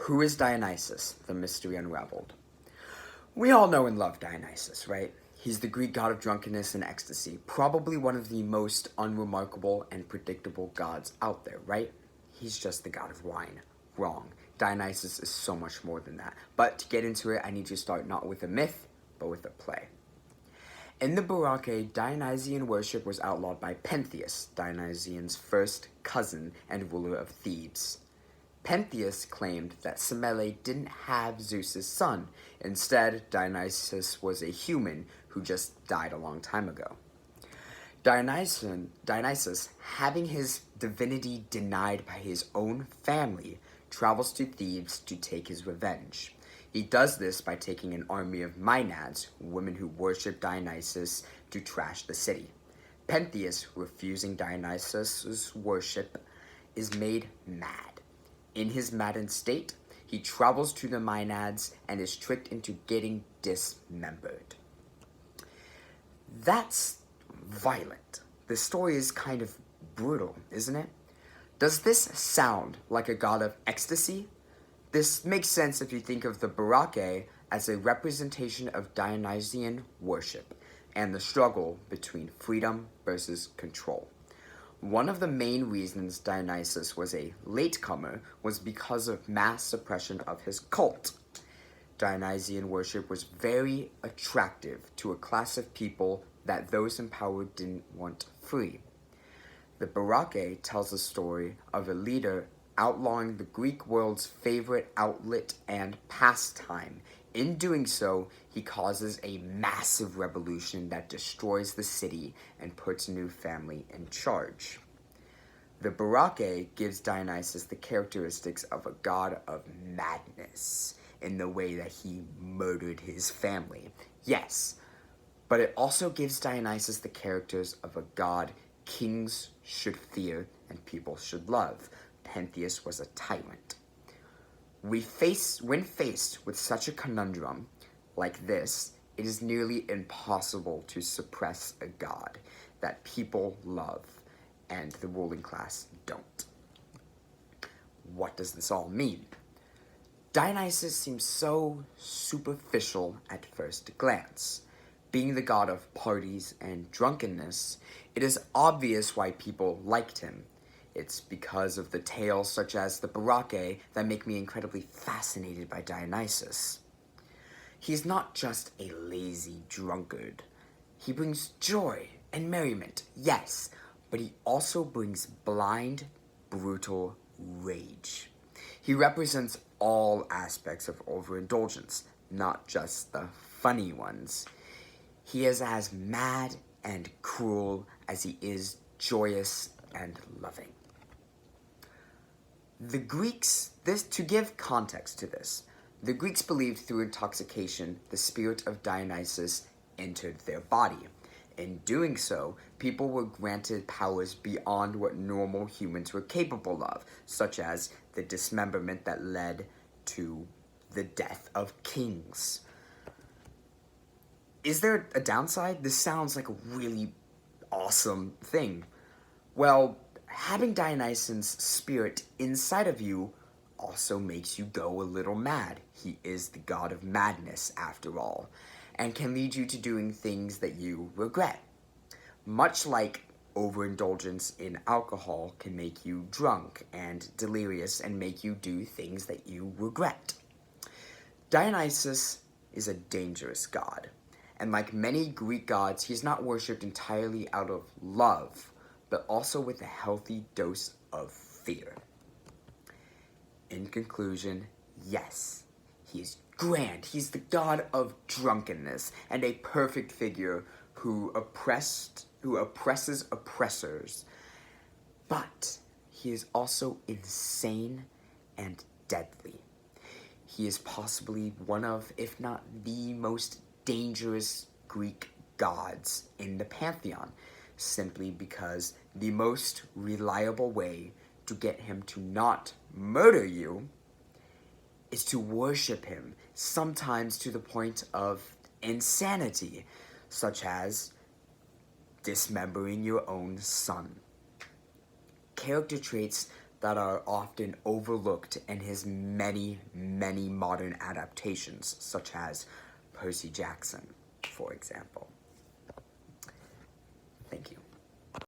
Who is Dionysus, the mystery unraveled? We all know and love Dionysus, right? He's the Greek god of drunkenness and ecstasy, probably one of the most unremarkable and predictable gods out there, right? He's just the god of wine. Wrong. Dionysus is so much more than that. But to get into it, I need to start not with a myth, but with a play. In the Baroque, Dionysian worship was outlawed by Pentheus, Dionysian's first cousin and ruler of Thebes. Pentheus claimed that Semele didn't have Zeus's son. Instead, Dionysus was a human who just died a long time ago. Dionysus, having his divinity denied by his own family, travels to Thebes to take his revenge. He does this by taking an army of Maenads, women who worship Dionysus, to trash the city. Pentheus, refusing Dionysus' worship, is made mad. In his maddened state, he travels to the Maenads and is tricked into getting dismembered. That's violent. The story is kind of brutal, isn't it? Does this sound like a god of ecstasy? This makes sense if you think of the Baroque as a representation of Dionysian worship and the struggle between freedom versus control. One of the main reasons Dionysus was a latecomer was because of mass suppression of his cult. Dionysian worship was very attractive to a class of people that those in power didn't want free. The Baroque tells a story of a leader outlawing the Greek world's favorite outlet and pastime. In doing so, he causes a massive revolution that destroys the city and puts a new family in charge. The Baroque gives Dionysus the characteristics of a god of madness in the way that he murdered his family. Yes, but it also gives Dionysus the characters of a god kings should fear and people should love. Pentheus was a tyrant. When faced with such a conundrum like this, it is nearly impossible to suppress a god that people love and the ruling class don't. What does this all mean? Dionysus seems so superficial at first glance. Being the god of parties and drunkenness, it is obvious why people liked him. It's because of the tales such as the Baroque that make me incredibly fascinated by Dionysus. He's not just a lazy drunkard. He brings joy and merriment, yes, but he also brings blind, brutal rage. He represents all aspects of overindulgence, not just the funny ones. He is as mad and cruel as he is joyous and loving. The Greeks, to give context to this, the Greeks believed through intoxication the spirit of Dionysus entered their body. In doing so, people were granted powers beyond what normal humans were capable of, such as the dismemberment that led to the death of kings. Is there a downside? This sounds like a really awesome thing. Well, having Dionysus' spirit inside of you also makes you go a little mad. He is the god of madness, after all, and can lead you to doing things that you regret. Much like overindulgence in alcohol can make you drunk and delirious and make you do things that you regret. Dionysus is a dangerous god, and like many Greek gods, he's not worshipped entirely out of love, but also with a healthy dose of fear. In conclusion, yes, he is grand. He's the god of drunkenness and a perfect figure who oppresses oppressors. But he is also insane and deadly. He is possibly one of, if not the most dangerous Greek gods in the pantheon, simply because the most reliable way to get him to not murder you is to worship him, sometimes to the point of insanity, such as dismembering your own son. Character traits that that are often overlooked in his many, many modern adaptations, such as Percy Jackson, for example.